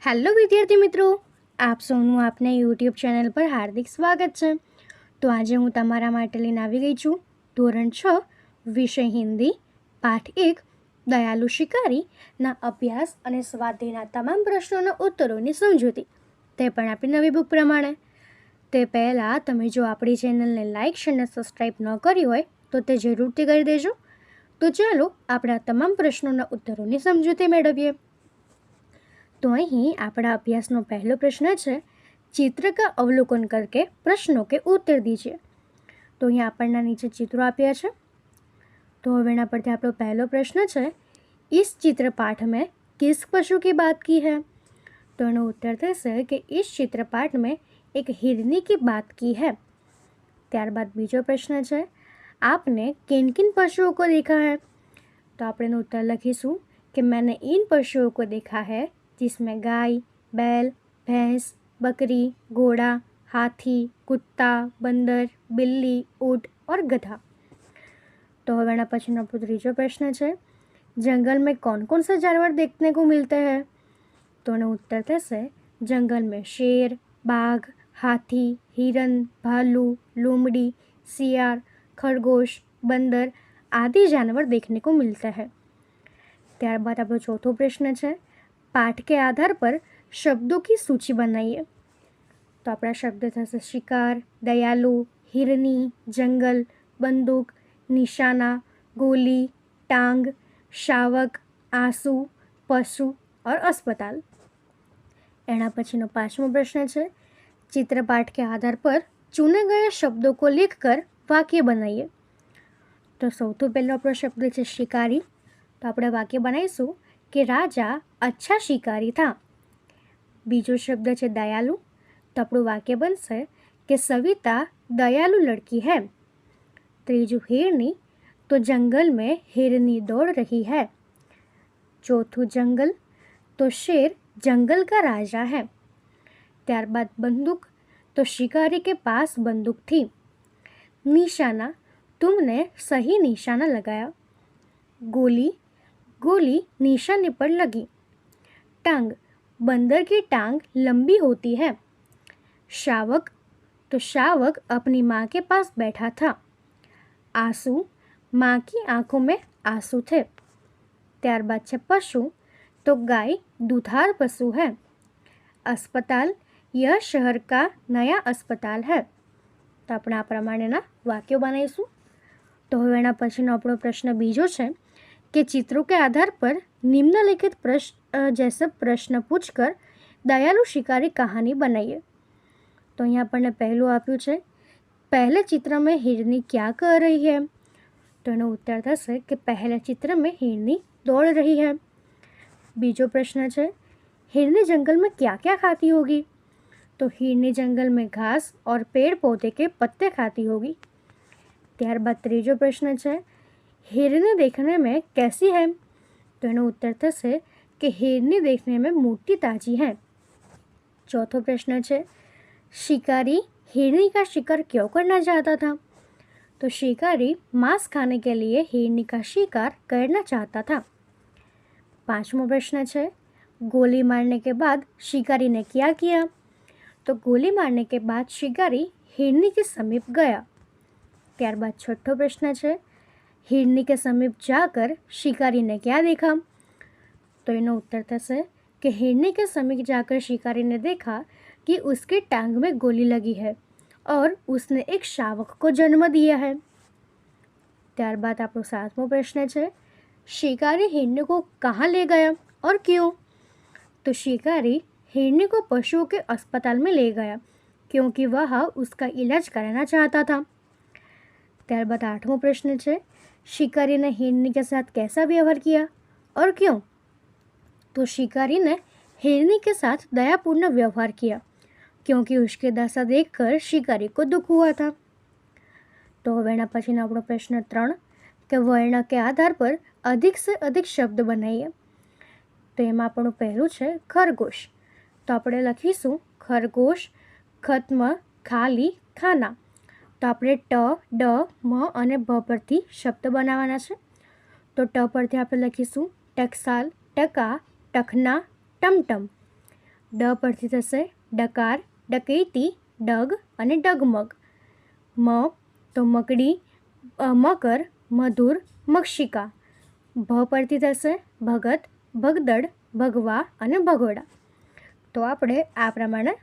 Hello વિદ્યાર્થી મિત્રો, આપ સૌનું આપને યુટ્યુબ ચેનલ પર હાર્દિક સ્વાગત છે। તો આજે હું તમારા માટે લઈને આવી ગઈ છું ધોરણ 6 વિષય હિન્દી પાઠ 1 દયાલુ શિકારીના અભ્યાસ અને સ્વાધ્યાયના તમામ પ્રશ્નોના ઉત્તરોની સમજૂતી, તે પણ આપણી નવી બુક પ્રમાણે। તે પહેલાં તમે જો આપણી ચેનલને લાઇક અને સબસ્ક્રાઈબ ન કરી હોય તો તે જરૂરથી કરી દેજો। તો ચાલો આપણે આ તમામ પ્રશ્નોના ઉત્તરોની સમજૂતી મેળવીએ। तो અહીં આપણા અભ્યાસનો પહેલો પ્રશ્ન છે, चित्र का अवलोकन करके प्रश्नों के उत्तर दीजिए। तो અહીં આપણને નીચે ચિત્રો આપ્યા છે। તો હવે એના પરથી આપણો પહેલો પ્રશ્ન છે, इस चित्र पाठ में किस पशु की बात की है? तो એનો उत्तर થશે કે इस चित्र पाठ में एक हिरनी की बात की है। ત્યારબાદ બીજો પ્રશ્ન છે, आपने किन किन पशुओं को देखा है? तो આપણે એનો उत्तर લખીશું कि मैंने इन पशुओं को देखा है जिसमें गाय, बैल, भैंस, बकरी, घोड़ा, हाथी, कुत्ता, बंदर, बिल्ली, ऊँट और गधा। तो હવે એના પછીનો આપણો ત્રીજો પ્રશ્ન છે, जंगल में कौन कौन से जानवर देखने को मिलते हैं? तो એનો उत्तर થશે, जंगल में शेर, बाघ, हाथी, हिरन, भालू, लोमड़ी, सियार, खरगोश, बंदर आदि जानवर देखने को मिलता है। ત્યારબાદ આપણો ચોથો પ્રશ્ન છે, पाठ के आधार पर शब्दों की सूची बनाइए। तो अपना शब्द थશે शिकार, दयालु, हिरनी, जंगल, बंदूक, निशाना, गोली, टांग, शावक, आंसू, पशु और अस्पताल। एना पछीनो पांचमो प्रश्न है, चित्रपाठ के आधार पर चुने गए शब्दों को लिखकर वाक्य बनाइए। तो सौथी पहलो अपनो शब्द है शिकारी। तो આપણે વાક્ય બનાવીશું કે રાજા अच्छा शिकारी था। बीजो शब्द है दयालु। तो આપણું वाक्य बनશે कि सविता दयालु लड़की है। त्रीजू हिरनी, तो जंगल में हिरनी दौड़ रही है। चौथू जंगल, तो शेर जंगल का राजा है। त्यारबाद बंदूक, तो शिकारी के पास बंदूक थी। निशाना, तुमने सही निशाना लगाया। गोली, गोली निशाने पर लगी। टांग, बंदर की टांग लंबी होती है। शावक, तो शावक अपनी माँ के पास बैठा था। आंसू, माँ की आंखों में आंसू थे। त्यारबाद है पशु, तो गाय दुधार पशु है। अस्पताल, यह शहर का नया अस्पताल है। तो આપણે આ પ્રમાણેના વાક્યો બનાવીશું। તો હવે એના પછીનો આપણો પ્રશ્ન બીજો છે कि चित्रों के आधार पर निम्नलिखित जैसे प्रश्न पूछकर दयालु शिकारी कहानी बनाइए। तो यहाँ पर पहलू आप्યું છે, पहले चित्र में हिरनी क्या कर रही है? तो એનો उत्तर થશે कि पहले चित्र में हिरनी दौड़ रही है। बीजो प्रश्न है, हिरनी जंगल में क्या क्या खाती होगी? तो हिरनी जंगल में घास और पेड़ पौधे के पत्ते खाती होगी। ત્યારબાદ ત્રીજો प्रश्न है, हिरनी देखने में कैसी है? तो એનો उत्तर થશે कि हिरनी देखने में मोटी ताजी है। चौथो प्रश्न है, शिकारी हिरनी का शिकार क्यों करना चाहता था? तो शिकारी मांस खाने के लिए हिरनी का शिकार करना चाहता था। पांचमो प्रश्न है, गोली मारने के बाद शिकारी ने क्या किया? तो गोली मारने के बाद शिकारी हिरनी के समीप गया। ત્યારબાદ छठो प्रश्न है, हिरनी के समीप जाकर शिकारी ने क्या देखा? तो एनो उत्तर थશે कि हिरनी के समीप जाकर शिकारी ने देखा कि उसकी टांग में गोली लगी है और उसने एक शावक को जन्म दिया है। ત્યારબાદ આપણો सातमो प्रश्न है, शिकारी हिरनी को कहाँ ले गया और क्यों? तो शिकारी हिरनी को पशुओं के अस्पताल में ले गया क्योंकि वह उसका इलाज कराना चाहता था। ત્યારબાદ आठवां प्रश्न है, शिकारी ने हिरनी के साथ कैसा व्यवहार किया और क्यों? तो शिकारी ने हिरनी के साथ दयापूर्ण व्यवहार किया क्योंकि उसकी दशा देखकर शिकारी को दुख हुआ था। तो હવે એના પછીનો આપણો પ્રશ્ન 3 કે વર્ણ के आधार पर अधिक से अधिक शब्द बनाइए। तो એમાં આપણું પહેલું છે खरगोश। तो આપણે લખીશું खरगोश, खत्म, खाली, खाना। तो આપણે ट, ડ, મ અને ભ પરથી શબ્દ બનાવવાના છે। તો ટ પરથી આપણે લખીશું ટકસાલ, ટકા, ટખના, ટમટમ। ડ પરથી થશે ડકાર, ડકૈતી, ડગ અને ડગમગ. મ તો મકડી, મકર, મધુર, મક્ષિકા. ભ પરથી થશે ભગત, ભગદડ, ભગવા અને ભગોડા. તો આપણે આ પ્રમાણે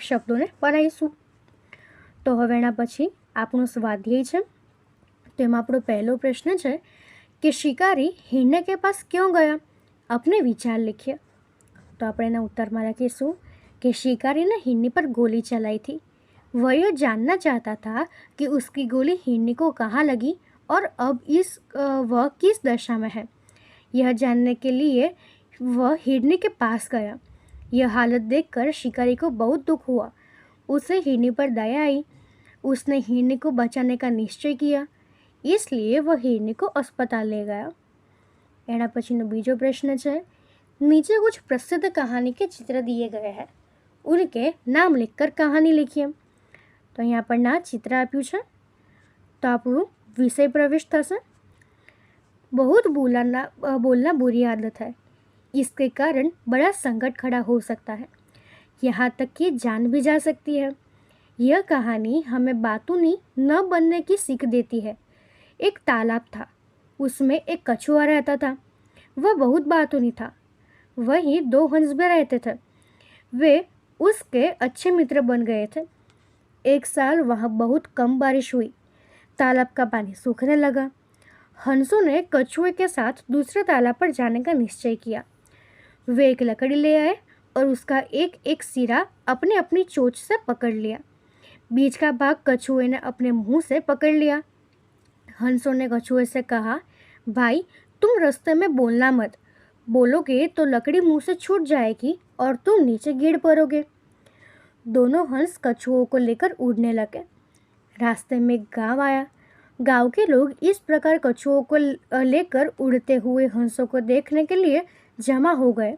શબ્દોને બનાવીશું. તો હવે એના પછી આપણું સ્વાધ્યાય છે. તો એમાં આપણો પહેલો પ્રશ્ન છે कि शिकारी हिरने के पास क्यों गया, अपने विचार लिखिए. तो આપણે એના ઉત્તરમાં લખીશું कि शिकारी ने हिरनी पर गोली चलाई थी. वह यह जानना चाहता था कि उसकी गोली हिरनी को कहाँ लगी और अब वह किस दशा में है. यह जानने के लिए वह हिरनी के पास गया. यह हालत देखकर शिकारी को बहुत दुख हुआ. उसे हिरनी पर दया आई. उसने हिरनी को बचाने का निश्चय किया. इसलिए वह हिरनी को अस्पताल ले गया. एना पछीनो बीजो प्रश्न है, नीचे कुछ प्रसिद्ध कहानी के चित्र दिए गए हैं, उनके नाम लिखकर कहानी लिखिए. तो अहीं आपणने आ चित्र आप्युं छे. तो आपणो विषय प्रवेश थशे. बहुत बोलना बुरी आदत है. इसके कारण बड़ा संकट खड़ा हो सकता है, यहाँ तक कि जान भी जा सकती है. यह कहानी हमें बातूनी न बनने की सीख देती है. एक तालाब था, उसमें एक कछुआ रहता था. वह बहुत बातूनी था. वहीं 2 हंस भी रहते थे. वे उसके अच्छे मित्र बन गए थे. एक साल वहाँ बहुत कम बारिश हुई. तालाब का पानी सूखने लगा. हंसों ने कछुए के साथ दूसरे तालाब पर जाने का निश्चय किया. वे एक लकड़ी ले आए और उसका एक एक सिरा अपनी अपनी चोंच से पकड़ लिया. बीच का भाग कछुए ने अपने मुंह से पकड़ लिया. हंसों ने कछुए से कहा, भाई तुम रास्ते में बोलना मत. बोलोगे तो लकड़ी मुंह से छूट जाएगी और तुम नीचे गिर पड़ोगे. दोनों हंस कछुओं को लेकर उड़ने लगे. रास्ते में एक गांव आया. गांव के लोग इस प्रकार कछुओं को लेकर उड़ते हुए हंसों को देखने के लिए जमा हो गए.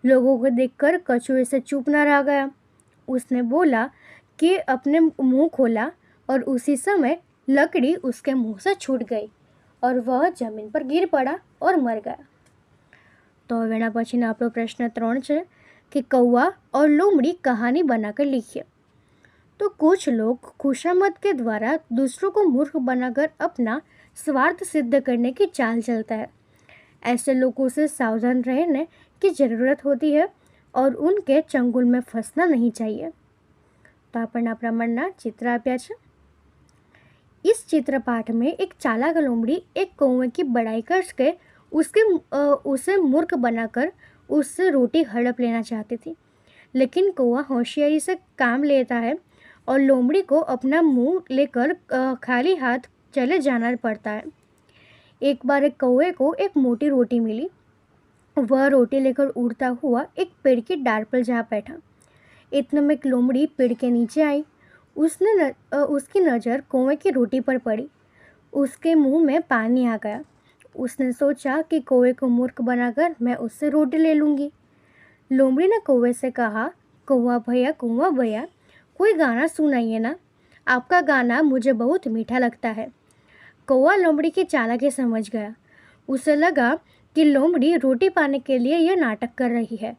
लोगों को देखकर कछुए से चुप न रह गया. उसने बोला कि अपने मुंह खोला और उसी समय लकड़ी उसके मुंह से छूट गई और वह जमीन पर गिर पड़ा और मर गया. तो હવે એના પછીનો આપણો પ્રશ્ન 3 છે कि कौवा और लोमड़ी कहानी बनाकर लिखिए. तो कुछ लोग खुशामद के द्वारा दूसरों को मूर्ख बनाकर अपना स्वार्थ सिद्ध करने की चाल चलता है. ऐसे लोगों से सावधान रहने की ज़रूरत होती है और उनके चंगुल में फंसना नहीं चाहिए. तो આપણને આ પ્રમાણના चित्र આપ્યા છે. इस चित्रपाठ में एक चालाक लोमड़ी एक कौवे की बड़ाई करके उसे मूर्ख बनाकर उससे रोटी हड़प लेना चाहती थी. लेकिन कौवा होशियारी से काम लेता है और लोमड़ी को अपना मुंह लेकर खाली हाथ चले जाना पड़ता है. एक बार एक कौवे को एक मोटी रोटी मिली. वह रोटी लेकर उड़ता हुआ एक पेड़ की डाल पर जा बैठा. इतने में एक लोमड़ी पेड़ के नीचे आई. उसकी नज़र कौवे की रोटी पर पड़ी. उसके मुंह में पानी आ गया. उसने सोचा कि कौवे को मूर्ख बनाकर मैं उससे रोटी ले लूँगी. लोमड़ी ने कौवे से कहा, कौवा भैया कोई गाना सुनाइए ना. आपका गाना मुझे बहुत मीठा लगता है. कौवा लोमड़ी की चालाकी समझ गया. उसे लगा कि लोमड़ी रोटी पाने के लिए यह नाटक कर रही है.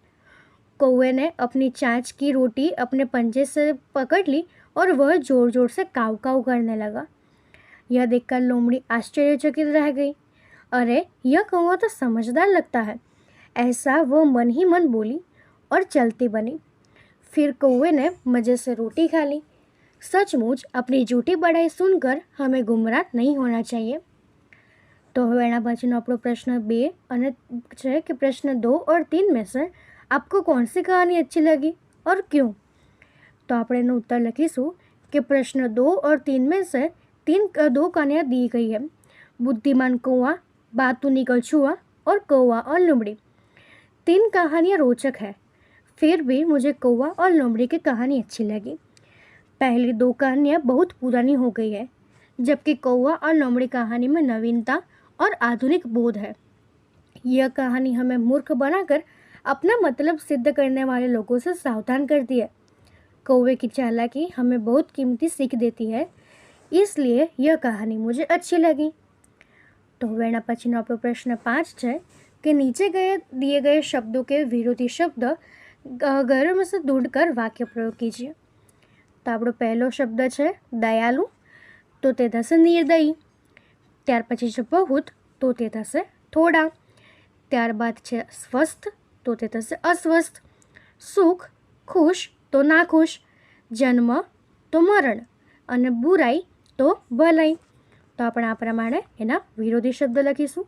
कौवे ने अपनी चांच की रोटी अपने पंजे से पकड़ ली और वह जोर जोर से काव काव करने लगा. यह देखकर लोमड़ी आश्चर्यचकित रह गई. अरे यह कौवा तो समझदार लगता है, ऐसा वह मन ही मन बोली और चलती बनी. फिर कौवे ने मज़े से रोटी खा ली. सचमुच अपनी झूठी बड़ाई सुनकर हमें गुमराह नहीं होना चाहिए. तो હવે એના પછીનો આપણો પ્રશ્ન 2 અને છે कि प्रश्न 2 और 3 में से आपको कौन सी कहानी अच्छी लगी और क्यों. तो આપણે એનો उत्तर લખીશું कि प्रश्न 2 और 3 में से 2 कहानियाँ दी गई है. बुद्धिमान कौवा, बातूनी कछुआ और कौवा और लोमड़ी. 3 कहानियाँ रोचक है, फिर भी मुझे कौवा और लोमड़ी की कहानी अच्छी लगी. पहली 2 कहानियाँ बहुत पुरानी हो गई है, जबकि कौवा और लोमड़ी कहानी में नवीनता और आधुनिक बोध है. यह कहानी हमें मूर्ख बनाकर अपना मतलब सिद्ध करने वाले लोगों से सावधान करती है. कौवे की चालाकी हमें बहुत कीमती सीख देती है, इसलिए यह कहानी मुझे अच्छी लगी. तो હવે એના પછીનો આપણો પ્રશ્ન 5 છે कि नीचे दिए गए शब्दों के विरोधी शब्द गर्म से ढूंढकर वाक्य प्रयोग कीजिए। तो આપણો પહેલો શબ્દ છે દયાલુ, તો તે થશે નિર્દયી. ત્યાર પછી છે બહુત, તો તે થશે થોડા. ત્યારબાદ છે સ્વસ્થ, તો તે થશે અસ્વસ્થ. સુખ, ખુશ તો નાખુશ. જન્મ તો મરણ. અને બુરાઈ તો ભલાઈ. તો આપણે આ પ્રમાણે એના વિરોધી શબ્દ લખીશું.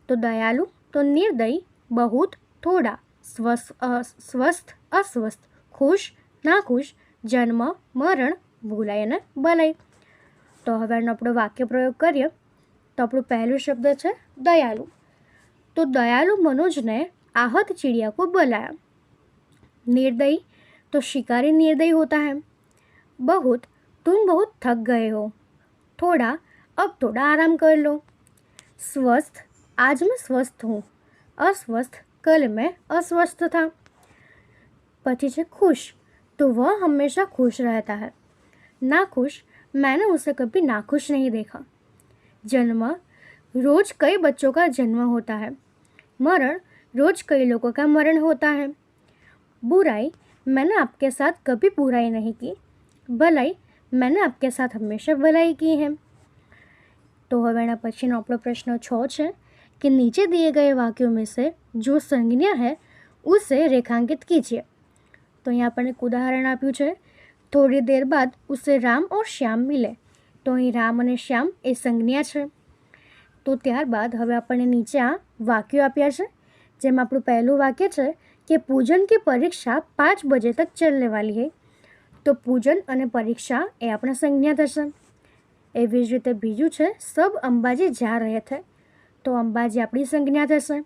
તો દયાલુ તો નિર્દયી, બહુત થોડા, સ્વસ્થ અસ્વસ્થ, ખુશ નાખુશ, જન્મ મરણ, ભૂલાઈ અને ભલાઈ. તો હવે એનો આપણો વાક્ય પ્રયોગ કરીએ. તો આપણું પહેલું શબ્દ છે દયાલુ. तो दयालु मनुज ने आहत चिड़िया को बुलाया. निर्दयी तो शिकारी निर्दयी होता है. बहुत, तुम बहुत थक गए हो. थोड़ा, अब थोड़ा आराम कर लो. स्वस्थ, आज मैं स्वस्थ हूँ. अस्वस्थ, कल मैं अस्वस्थ था. પછી છે खुश, तो वह हमेशा खुश रहता है. नाखुश, मैंने उसे कभी नाखुश नहीं देखा. जन्म, रोज कई बच्चों का जन्म होता है. मरण, रोज कई लोगों का मरण होता है. बुराई, मैंने आपके साथ कभी बुराई नहीं की. भलाई, मैंने आपके साथ हमेशा भलाई की है. तो હવે એના પછીનો આપણો પ્રશ્ન 6 છે कि नीचे दिए गए वाक्यों में से जो संज्ञा है उसे रेखांकित कीजिए. तो यहाँ આપણને એક ઉદાહરણ આપ્યું છે. થોડી દેર બાદ ઉસે રામ और શ્યામ મિલે. તો અહીં રામ અને શ્યામ એ સંજ્ઞા છે. તો ત્યારબાદ હવે આપણને નીચે આ વાક્યો આપ્યા છે, જેમાં આપણું પહેલું વાક્ય છે કે પૂજન की परीक्षा 5 बजे तक चलने वाली है. તો પૂજન અને પરીક્ષા એ આપણા સંજ્ઞા થશે. એવી જ રીતે બીજું છે સબ અંબાજી જા રહે थे. તો અંબાજી આપણી સંજ્ઞા થશે.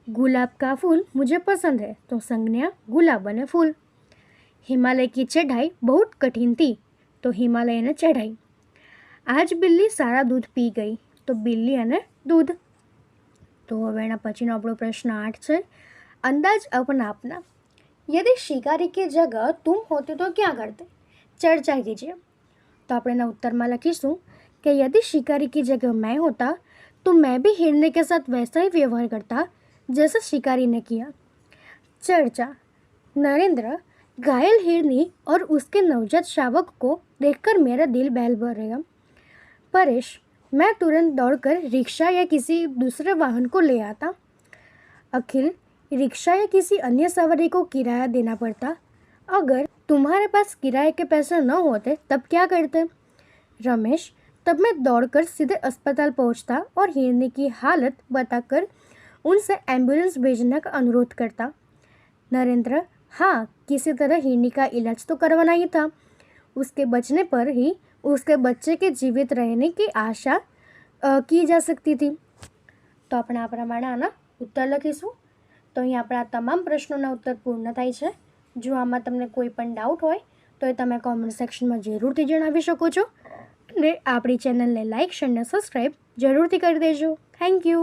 गुलाब का फूल मुझे पसंद है. तो संज्ञा गुलाब અને ફૂલ. हिमालय की चढ़ाई बहुत कठिन थी. तो हिमालय ने चढ़ाई. आज बिल्ली सारा दूध पी गई. तो बिल्ली અને दूध. तो હવે એના પછીનો આપણો પ્રશ્ન 8 છે अंदाज अपना अपना. यदि शिकारी की जगह तुम होते तो क्या करते? चर्चा कीजिए. तो આપણે એના ઉત્તરમાં લખીશું कि यदि शिकारी की जगह मैं होता तो मैं भी हिरने के साथ वैसा ही व्यवहार करता जैसा शिकारी ने किया. चर्चा. नरेंद्र, घायल हिरनी और उसके नवजात शावक को देखकर मेरा दिल बहल भरेगा. परेश, मैं तुरंत दौड़कर रिक्शा या किसी दूसरे वाहन को ले आता. अखिल, रिक्शा या किसी अन्य सवारी को किराया देना पड़ता. अगर तुम्हारे पास किराए के पैसे न होते तब क्या करते? रमेश, तब मैं दौड़कर सीधे अस्पताल पहुंचता और हिरनी की हालत बताकर उनसे एम्बुलेंस भेजने का अनुरोध करता. नरेंद्र, हाँ, किसी तरह हिरनी का इलाज तो करवाना ही था. उसके बचने पर ही उसके बच्चे के जीवित रहने की आशा की जा सकती थी. તો આપણે આ પ્રમાણે આના ઉત્તર લખીશું. તો અહીં આપણા તમામ પ્રશ્નોના ઉત્તર પૂર્ણ થાય છે. જો આમાં તમને કોઈ પણ ડાઉટ હોય તો એ તમે કોમેન્ટ સેક્શનમાં જરૂરથી જણાવી શકો છો. અને આપણી ચેનલને લાઇક, શેર અને સબસ્ક્રાઈબ જરૂરથી કરી દેજો. Thank you.